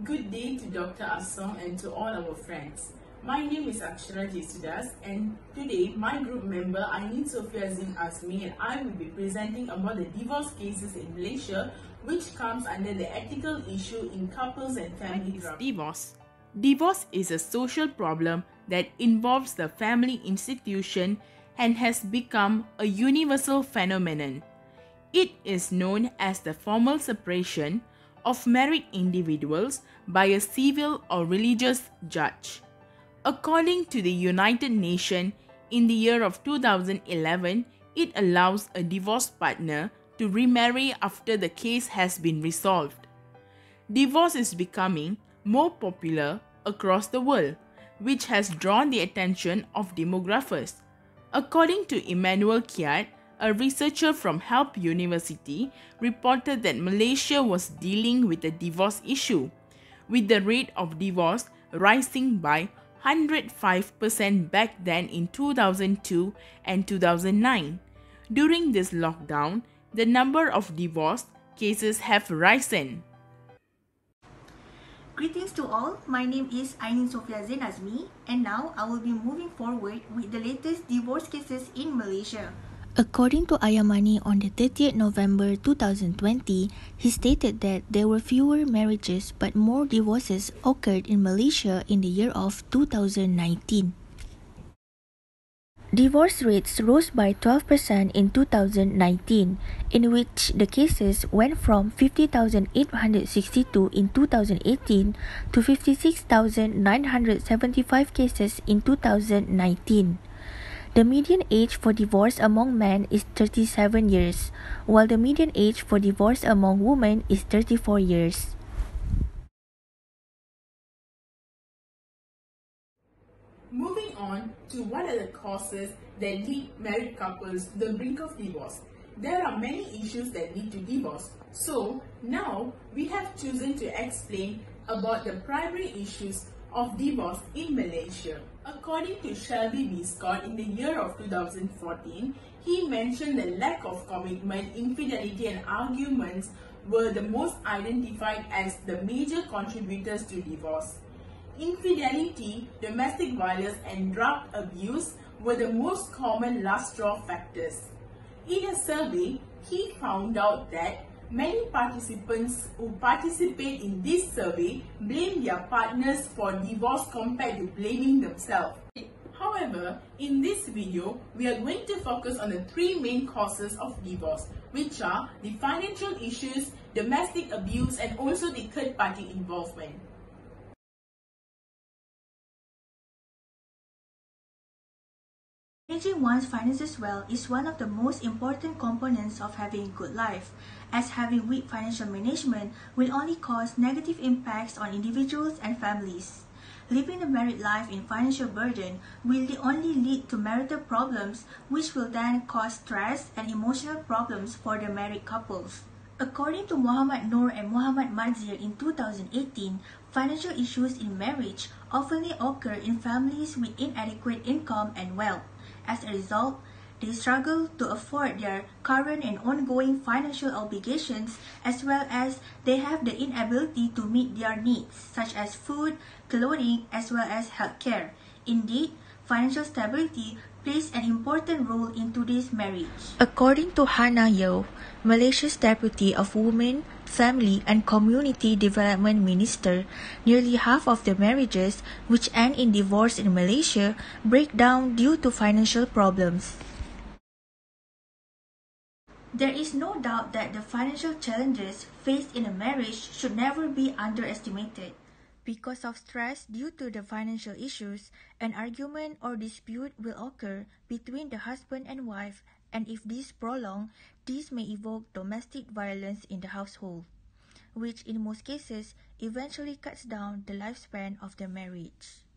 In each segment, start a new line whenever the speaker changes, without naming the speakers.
Good day to Dr. Asong and to all our friends. My name is Akshara Jesudas, and today my group member Ainin Sophia Zin Azmi and I will be presenting about the divorce cases in Malaysia, which comes under the ethical issue in couples and family drama.
Divorce. Divorce is a social problem that involves the family institution and has become a universal phenomenon. It is known as the formal separation of married individuals by a civil or religious judge. According to the United Nations, in the year of 2011, it allows a divorced partner to remarry after the case has been resolved. Divorce is becoming more popular across the world, which has drawn the attention of demographers. According to Emmanuel Kiat, a researcher from Help University, reported that Malaysia was dealing with a divorce issue, with the rate of divorce rising by 105% back then in 2002 and 2009. During this lockdown, the number of divorce cases have risen.
Greetings to all, my name is Ainin Sophia Zin Azmi, and now I will be moving forward with the latest divorce cases in Malaysia.
According to Ayamani on the 30th November 2020, he stated that there were fewer marriages but more divorces occurred in Malaysia in the year of 2019. Divorce rates rose by 12% in 2019, in which the cases went from 50,862 in 2018 to 56,975 cases in 2019. The median age for divorce among men is 37 years, while the median age for divorce among women is 34 years.
Moving on to what are the causes that lead married couples to the brink of divorce. There are many issues that lead to divorce. So now we have chosen to explain about the primary issues of divorce in Malaysia. According to Shelby B. Scott, in the year of 2014, he mentioned the lack of commitment, infidelity and arguments were the most identified as the major contributors to divorce. Infidelity, domestic violence and drug abuse were the most common last straw factors. In a survey, he found out that many participants who participate in this survey blame their partners for divorce compared to blaming themselves. However, in this video, we are going to focus on the three main causes of divorce, which are the financial issues, domestic abuse, and also the third-party involvement.
Managing one's finances well is one of the most important components of having a good life, as having weak financial management will only cause negative impacts on individuals and families. Living a married life in financial burden will only lead to marital problems, which will then cause stress and emotional problems for the married couples. According to Muhammad Noor and Muhammad Madzir in 2018, financial issues in marriage often occur in families with inadequate income and wealth. As a result, they struggle to afford their current and ongoing financial obligations, as well as they have the inability to meet their needs, such as food, clothing, as well as healthcare. Indeed, financial stability plays an important role in today's marriage.
According to Hannah Yeoh, Malaysia's Deputy of Women, Family and Community Development Minister, nearly half of the marriages which end in divorce in Malaysia break down due to financial problems.
There is no doubt that the financial challenges faced in a marriage should never be underestimated.
Because of stress due to the financial issues, an argument or dispute will occur between the husband and wife, and if this prolonged, this may evoke domestic violence in the household, which in most cases eventually cuts down the lifespan of the marriage.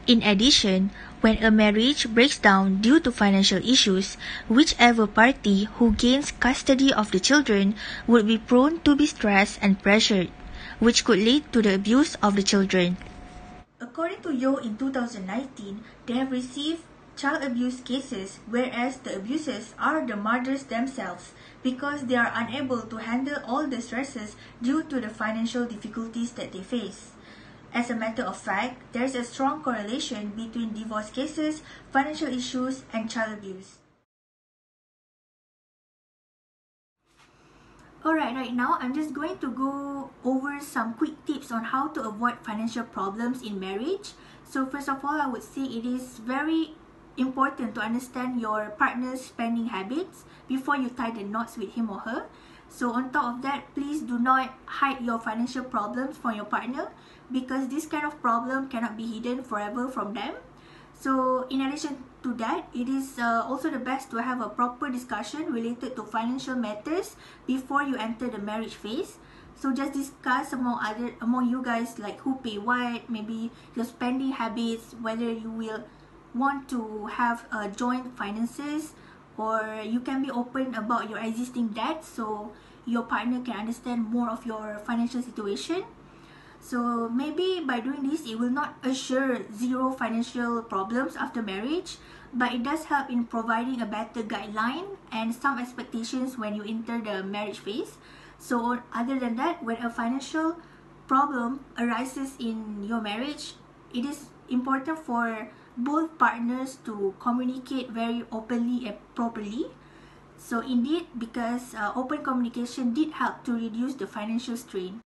In addition, when a marriage breaks down due to financial issues, whichever party who gains custody of the children would be prone to be stressed and pressured, which could lead to the abuse of the children.
According to Yeoh in 2019, they have received child abuse cases, whereas the abusers are the mothers themselves because they are unable to handle all the stresses due to the financial difficulties that they face. As a matter of fact, there is a strong correlation between divorce cases, financial issues, and child abuse. Alright, right now I'm just going to go over some quick tips on how to avoid financial problems in marriage. So first of all, I would say it is very important to understand your partner's spending habits before you tie the knots with him or her. So on top of that, please do not hide your financial problems from your partner because this kind of problem cannot be hidden forever from them. So in addition to that, it is also the best to have a proper discussion related to financial matters before you enter the marriage phase. So just discuss among you guys, like who pay what, maybe your spending habits, whether you will want to have joint finances, or you can be open about your existing debt so your partner can understand more of your financial situation. So maybe by doing this, it will not assure zero financial problems after marriage, but it does help in providing a better guideline and some expectations when you enter the marriage phase. So other than that, when a financial problem arises in your marriage, it is important for both partners to communicate very openly and properly. So indeed, because open communication did help to reduce the financial strain.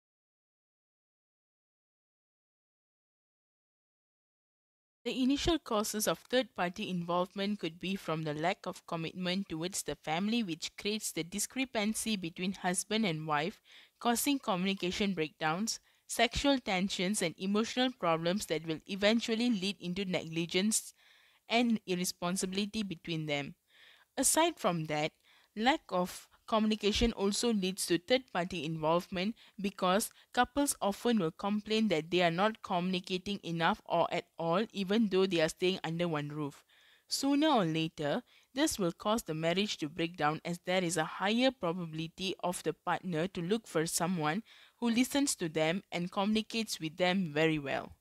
The initial causes of third-party involvement could be from the lack of commitment towards the family, which creates the discrepancy between husband and wife, causing communication breakdowns, sexual tensions, and emotional problems that will eventually lead into negligence and irresponsibility between them. Aside from that, lack of communication also leads to third party involvement because couples often will complain that they are not communicating enough or at all, even though they are staying under one roof. Sooner or later, this will cause the marriage to break down as there is a higher probability of the partner to look for someone who listens to them and communicates with them very well.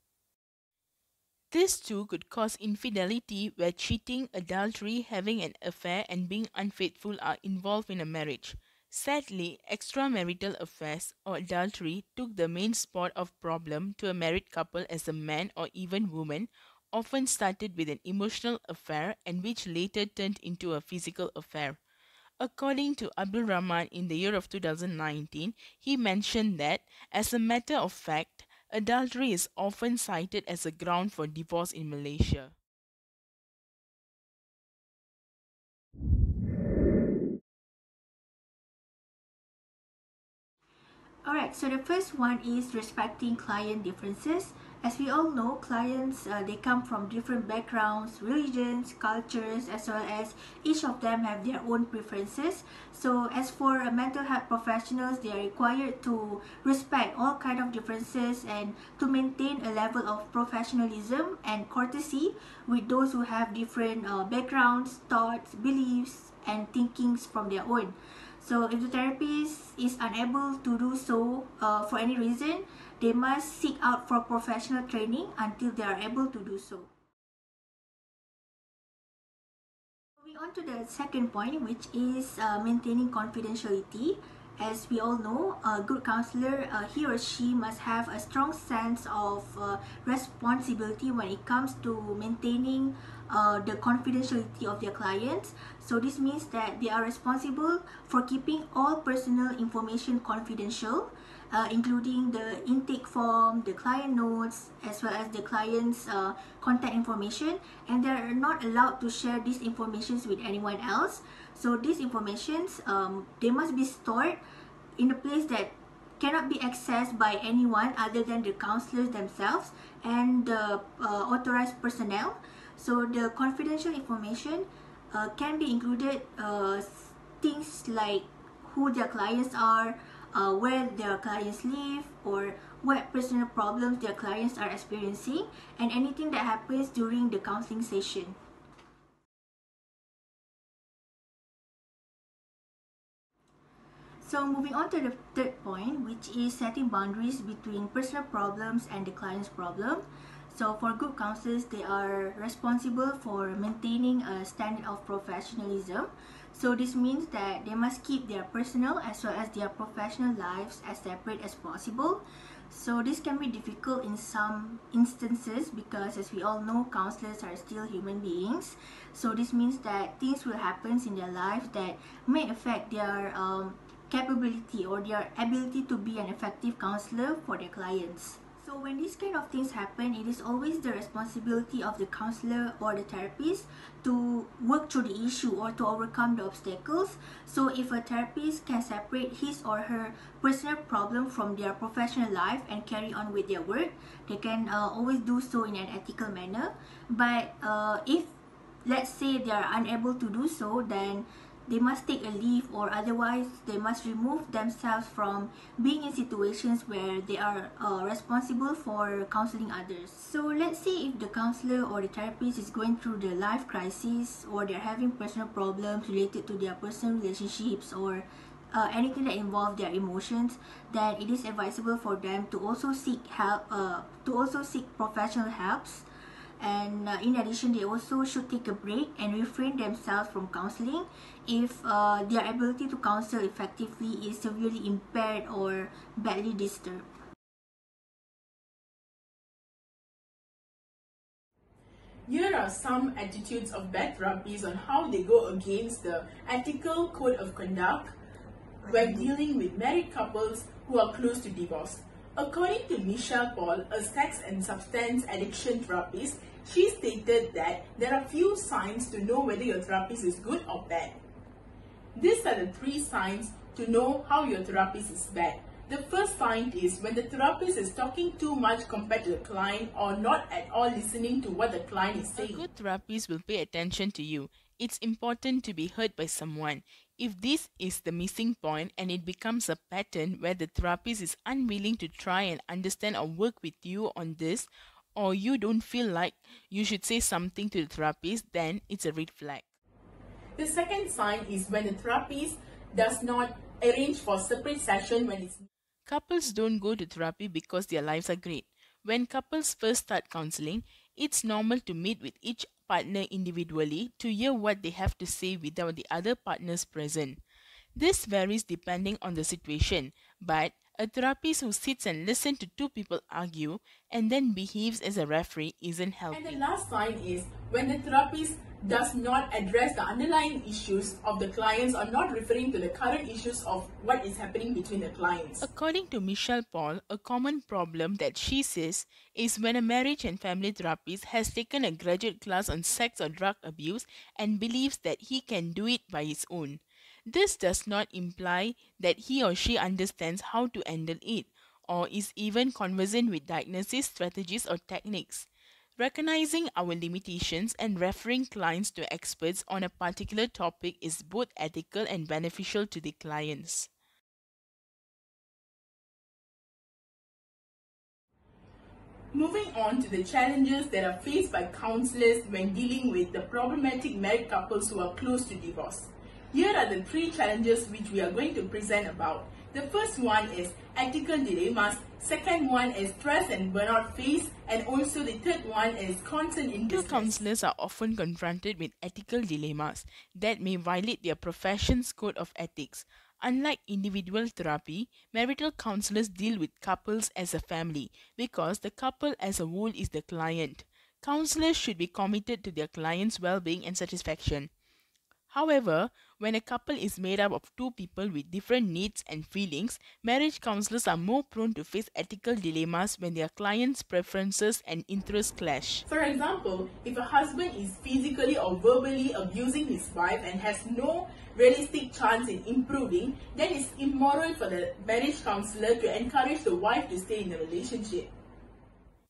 This too could cause infidelity where cheating, adultery, having an affair, and being unfaithful are involved in a marriage. Sadly, extramarital affairs or adultery took the main spot of problem to a married couple as a man or even woman often started with an emotional affair and which later turned into a physical affair. According to Abdul Rahman in the year of 2019, he mentioned that, as a matter of fact, adultery is often cited as a ground for divorce in Malaysia.
Alright, so the first one is respecting client differences. As we all know, clients, they come from different backgrounds, religions, cultures, as well as each of them have their own preferences. So as for mental health professionals, they are required to respect all kind of differences and to maintain a level of professionalism and courtesy with those who have different backgrounds, thoughts, beliefs, and thinkings from their own. So if the therapist is unable to do so for any reason, they must seek out for professional training until they are able to do so. Moving on to the second point, which is maintaining confidentiality. As we all know, a good counselor, he or she must have a strong sense of responsibility when it comes to maintaining the confidentiality of their clients. So this means that they are responsible for keeping all personal information confidential, including the intake form, the client notes, as well as the client's contact information, and they are not allowed to share these informations with anyone else. So these informations, they must be stored in a place that cannot be accessed by anyone other than the counselors themselves and the authorized personnel. So the confidential information can be included things like who their clients are, where their clients live, or what personal problems their clients are experiencing, and anything that happens during the counseling session. So moving on to the third point, which is setting boundaries between personal problems and the client's problem. So for good counselors, they are responsible for maintaining a standard of professionalism. So this means that they must keep their personal as well as their professional lives as separate as possible. So this can be difficult in some instances because, as we all know, counselors are still human beings. So this means that things will happen in their life that may affect their capability or their ability to be an effective counselor for their clients. So when these kind of things happen, it is always the responsibility of the counselor or the therapist to work through the issue or to overcome the obstacles. So if a therapist can separate his or her personal problem from their professional life and carry on with their work, they can always do so in an ethical manner. But if, let's say, they are unable to do so, then they must take a leave, or otherwise they must remove themselves from being in situations where they are responsible for counseling others. So let's say if the counselor or the therapist is going through the life crisis, or they're having personal problems related to their personal relationships, or anything that involves their emotions, then it is advisable for them to also seek help, to also seek professional helps. And in addition, they also should take a break and refrain themselves from counseling if their ability to counsel effectively is severely impaired or badly disturbed.
Here are some attitudes of bad therapists on how they go against the ethical code of conduct when dealing with married couples who are close to divorce. According to Michelle Paul, a sex and substance addiction therapist, she stated that there are few signs to know whether your therapist is good or bad. These are the 3 signs to know how your therapist is bad. The first sign is when the therapist is talking too much compared to the client, or not at all listening to what the client is saying.
A good therapist will pay attention to you. It's important to be heard by someone. If this is the missing point and it becomes a pattern where the therapist is unwilling to try and understand or work with you on this, or you don't feel like you should say something to the therapist, then it's a red flag.
The second sign is when the therapist does not arrange for separate session when it's
Couples don't go to therapy because their lives are great. When couples first start counseling, it's normal to meet with each partner individually to hear what they have to say without the other partners present. This varies depending on the situation, but a therapist who sits and listens to 2 people argue and then behaves as a referee isn't helping.
And the last sign is when the therapist does not address the underlying issues of the clients, or not referring to the current issues of what is happening between the clients.
According to Michelle Paul, a common problem that she says is when a marriage and family therapist has taken a graduate class on sex or drug abuse and believes that he can do it by his own. This does not imply that he or she understands how to handle it, or is even conversant with diagnosis strategies or techniques. Recognizing our limitations and referring clients to experts on a particular topic is both ethical and beneficial to the clients.
Moving on to the challenges that are faced by counselors when dealing with the problematic married couples who are close to divorce. Here are the 3 challenges which we are going to present about. The first one is ethical dilemmas, second one is stress and burnout phase, and also the third one is constant in
Marital
distress.
counselors are often confronted with ethical dilemmas that may violate their profession's code of ethics. Unlike individual therapy, marital counselors deal with couples as a family because the couple as a whole is the client. Counselors should be committed to their client's well-being and satisfaction. However, when a couple is made up of 2 people with different needs and feelings, marriage counselors are more prone to face ethical dilemmas when their clients' preferences and interests clash.
For example, if a husband is physically or verbally abusing his wife and has no realistic chance in improving, then it's immoral for the marriage counselor to encourage the wife to stay in the relationship.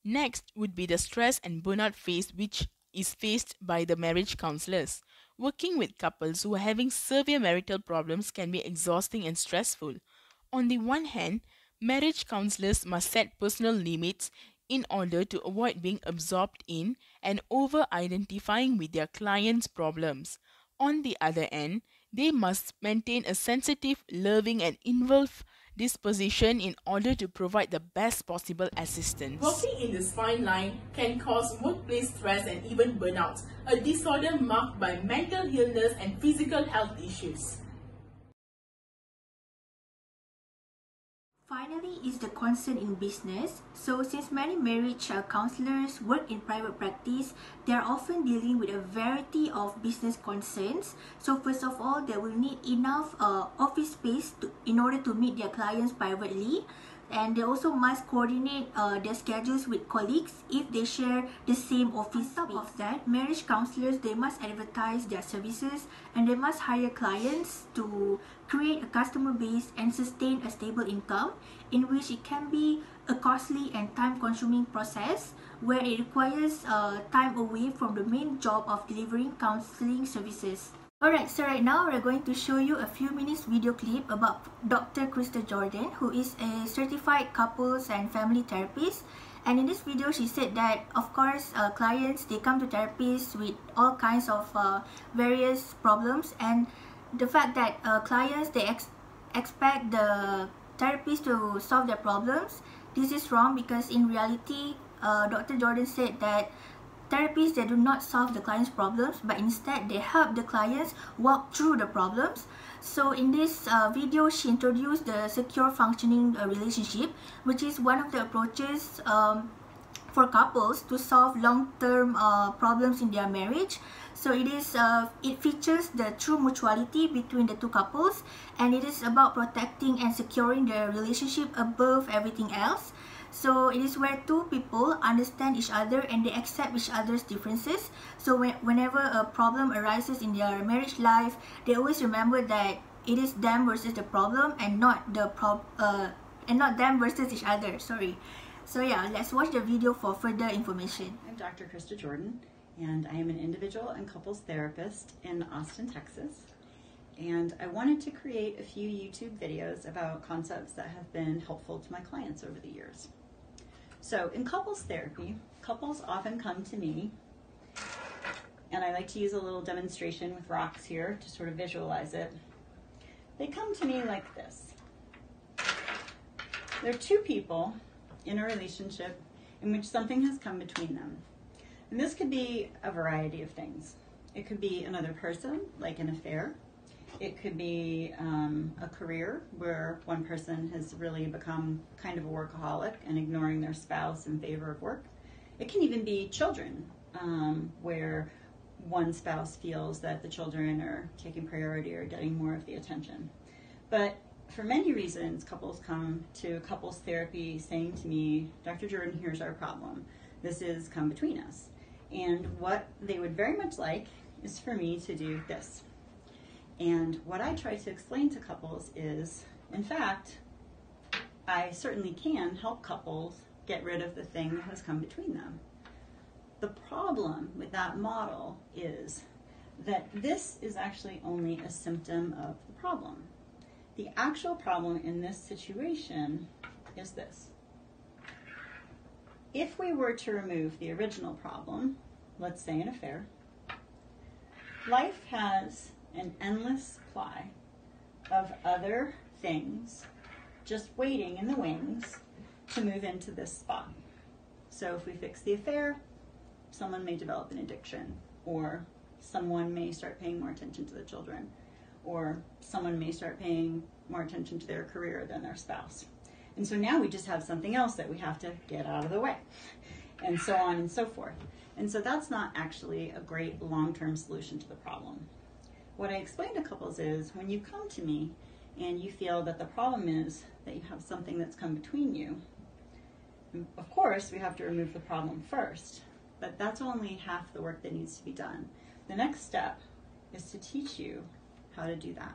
Next would be the stress and burnout phase, which is faced by the marriage counselors. Working with couples who are having severe marital problems can be exhausting and stressful. On the one hand, marriage counselors must set personal limits in order to avoid being absorbed in and over-identifying with their clients' problems. On the other hand, they must maintain a sensitive, loving and involved this position in order to provide the best possible assistance.
Working in this fine line can cause workplace stress and even burnout, a disorder marked by mental illness and physical health issues.
Finally is the concern in business. So since many marriage counselors work in private practice, they are often dealing with a variety of business concerns. So first of all, they will need enough office space in order to meet their clients privately. And they also must coordinate their schedules with colleagues if they share the same office space. On top of that, marriage counselors, they must advertise their services and they must hire clients to create a customer base and sustain a stable income, in which it can be a costly and time-consuming process where it requires time away from the main job of delivering counseling services. Alright, so right now we're going to show you a few minutes video clip about Dr. Krista Jordan, who is a certified couples and family therapist. And in this video, she said that, of course, clients, they come to therapists with all kinds of various problems, and the fact that clients, they expect the therapist to solve their problems, this is wrong, because in reality, Dr. Jordan said that therapists, they do not solve the client's problems, but instead they help the clients walk through the problems. So in this video, she introduced the secure functioning relationship, which is one of the approaches for couples to solve long-term problems in their marriage. So it features the true mutuality between the two couples, and it is about protecting and securing the relationship above everything else. So it is where two people understand each other and they accept each other's differences. So whenever a problem arises in their marriage life, they always remember that it is them versus the problem and not them versus each other. Sorry. So yeah, let's watch the video for further information.
I'm Dr. Krista Jordan, and I am an individual and couples therapist in Austin, Texas. And I wanted to create a few YouTube videos about concepts that have been helpful to my clients over the years. So in couples therapy, couples often come to me, and I like to use a little demonstration with rocks here to sort of visualize it. They come to me like this. There are two people in a relationship in which something has come between them. And this could be a variety of things. It could be another person, like an affair. It could be a career where one person has really become kind of a workaholic and ignoring their spouse in favor of work. It can even be children, where one spouse feels that the children are taking priority or getting more of the attention. But for many reasons, couples come to couples therapy saying to me, Dr. Jordan, here's our problem. This has come between us. And what they would very much like is for me to do this. And what I try to explain to couples is, in fact, I certainly can help couples get rid of the thing that has come between them. The problem with that model is that this is actually only a symptom of the problem. The actual problem in this situation is this. If we were to remove the original problem, let's say an affair, life has an endless supply of other things just waiting in the wings to move into this spot. So if we fix the affair, someone may develop an addiction, or someone may start paying more attention to the children, or someone may start paying more attention to their career than their spouse. And so now we just have something else that we have to get out of the way, and so on and so forth. And so that's not actually a great long-term solution to the problem. What I explain to couples is, when you come to me and you feel that the problem is that you have something that's come between you, of course we have to remove the problem first, but that's only half the work that needs to be done. The next step is to teach you how to do that.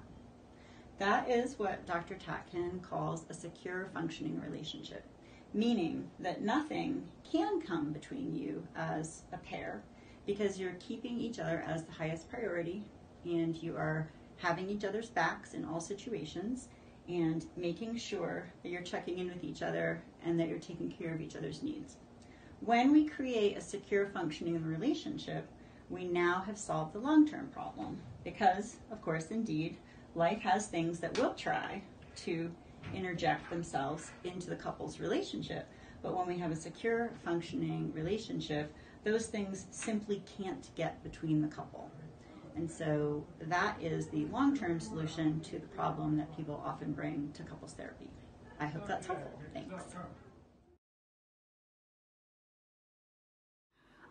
That is what Dr. Tatkin calls a secure functioning relationship, meaning that nothing can come between you as a pair because you're keeping each other as the highest priority, and you are having each other's backs in all situations and making sure that you're checking in with each other and that you're taking care of each other's needs. When we create a secure functioning relationship, we now have solved the long-term problem because, of course, indeed, life has things that will try to interject themselves into the couple's relationship. But when we have a secure, functioning relationship, those things simply can't get between the couple. And so that is the long-term solution to the problem that people often bring to couples therapy. I hope that's helpful. Thanks.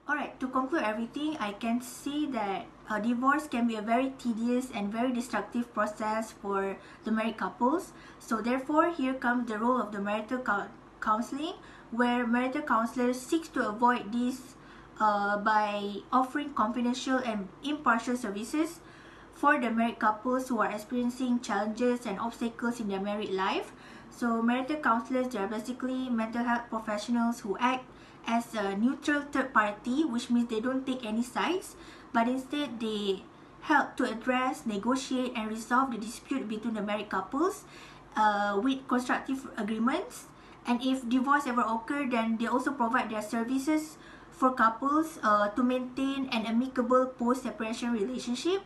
Alright, to conclude everything, I can see that divorce can be a very tedious and very destructive process for the married couples. So therefore, here comes the role of the marital counseling, where marital counselors seek to avoid this by offering confidential and impartial services for the married couples who are experiencing challenges and obstacles in their married life. So marital counselors, they are basically mental health professionals who act as a neutral third party, which means they don't take any sides, but instead they help to address, negotiate, and resolve the dispute between the married couples with constructive agreements. And if divorce ever occurs, then they also provide their services for couples to maintain an amicable post-separation relationship.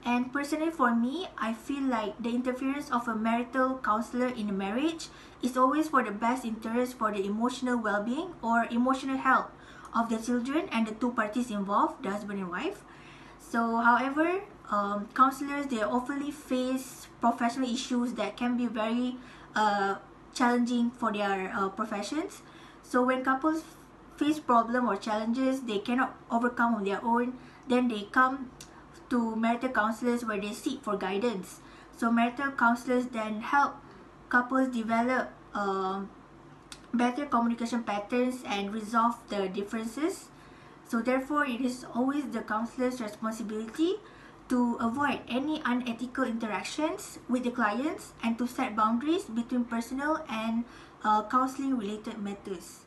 And personally for me, I feel like the interference of a marital counselor in a marriage is always for the best interest for the emotional well-being or emotional health of the children and the two parties involved, the husband and wife. So however, counselors, they often face professional issues that can be very challenging for their professions. So when couples face problems or challenges they cannot overcome on their own, then they come to marital counselors where they seek for guidance. So marital counselors then help couples develop better communication patterns and resolve the differences. So therefore, it is always the counselor's responsibility to avoid any unethical interactions with the clients and to set boundaries between personal and counseling related matters.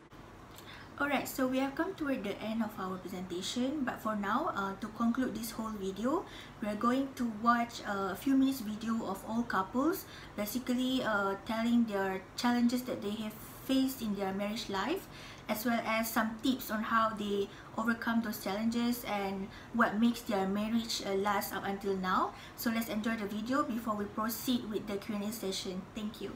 Alright, so we have come toward the end of our presentation, but for now, to conclude this whole video, we are going to watch a few minutes video of all couples, basically telling their challenges that they have faced in their marriage life, as well as some tips on how they overcome those challenges and what makes their marriage last up until now. So let's enjoy the video before we proceed with the Q&A session. Thank you.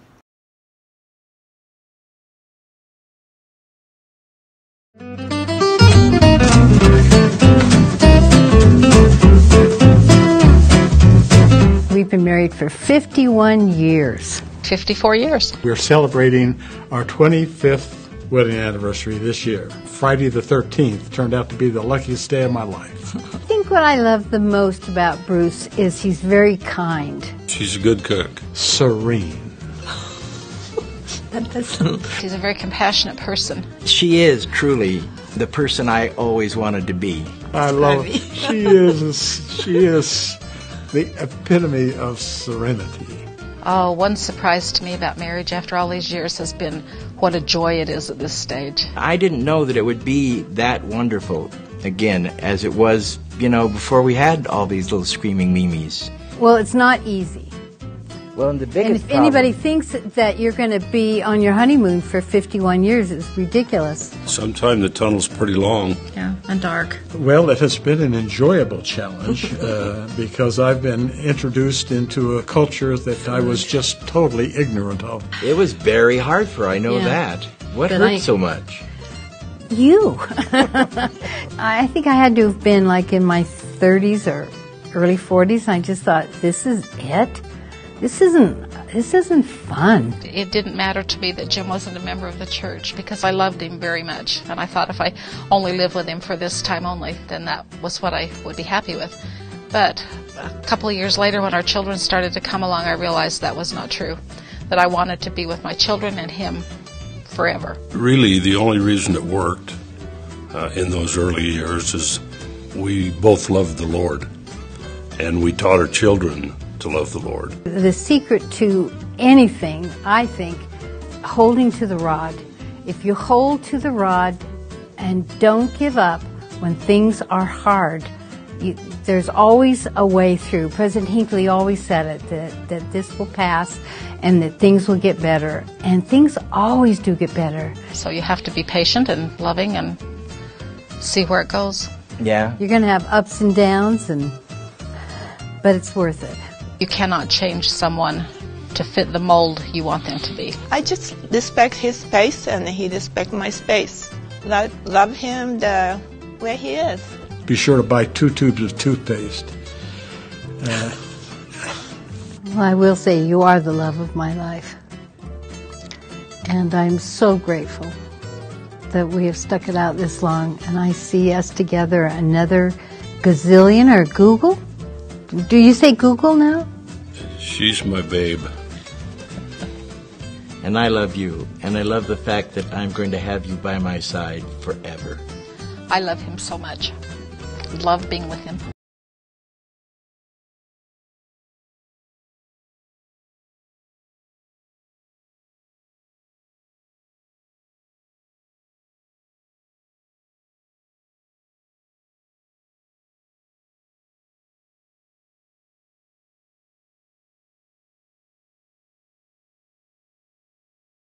We've been married for 51 years.
54 years.
We're celebrating our 25th wedding anniversary this year. Friday the 13th turned out to be the luckiest day of my life.
I think what I love the most about Bruce is he's very kind.
She's a good cook.
Serene.
She's a very compassionate person.
She is truly the person I always wanted to be.
I love it. She is the epitome of serenity.
Oh, one surprise to me about marriage after all these years has been what a joy it is at this stage.
I didn't know that it would be that wonderful again as it was, before we had all these little screaming Mimis.
Well, it's not easy.
Well, and the biggest
And if anybody thinks that you're going to be on your honeymoon for 51 years, it's ridiculous.
Sometimes the tunnel's pretty long.
Yeah, and dark.
Well, it has been an enjoyable challenge because I've been introduced into a culture that I was just totally ignorant of.
It was very hard for her, I know that. What hurt so much?
You. I think I had to have been like in my 30s or early 40s. I just thought, this is it? This isn't fun.
It didn't matter to me that Jim wasn't a member of the church because I loved him very much. And I thought if I only lived with him for this time only, then that was what I would be happy with. But a couple of years later, when our children started to come along, I realized that was not true. That I wanted to be with my children and him forever. Really,
the only reason it worked in those early years is we both loved the Lord. And we taught our children to love the Lord.
The secret to anything, I think, holding to the rod. If you hold to the rod and don't give up when things are hard, there's always a way through. President Hinckley always said it, that this will pass and that things will get better. And things always do get better.
So you have to be patient and loving and see where it goes.
Yeah.
You're going to have ups and downs, but it's worth it.
You cannot change someone to fit the mold you want them to be.
I just respect his space and he respects my space. Love him the way he is.
Be sure to buy 2 tubes of toothpaste.
Well, I will say you are the love of my life. And I'm so grateful that we have stuck it out this long, and I see us together another gazillion or Google. Do you say Google now?
She's my babe.
And I love you, and I love the fact that I'm going to have you by my side forever.
I love him so much. Love being with him.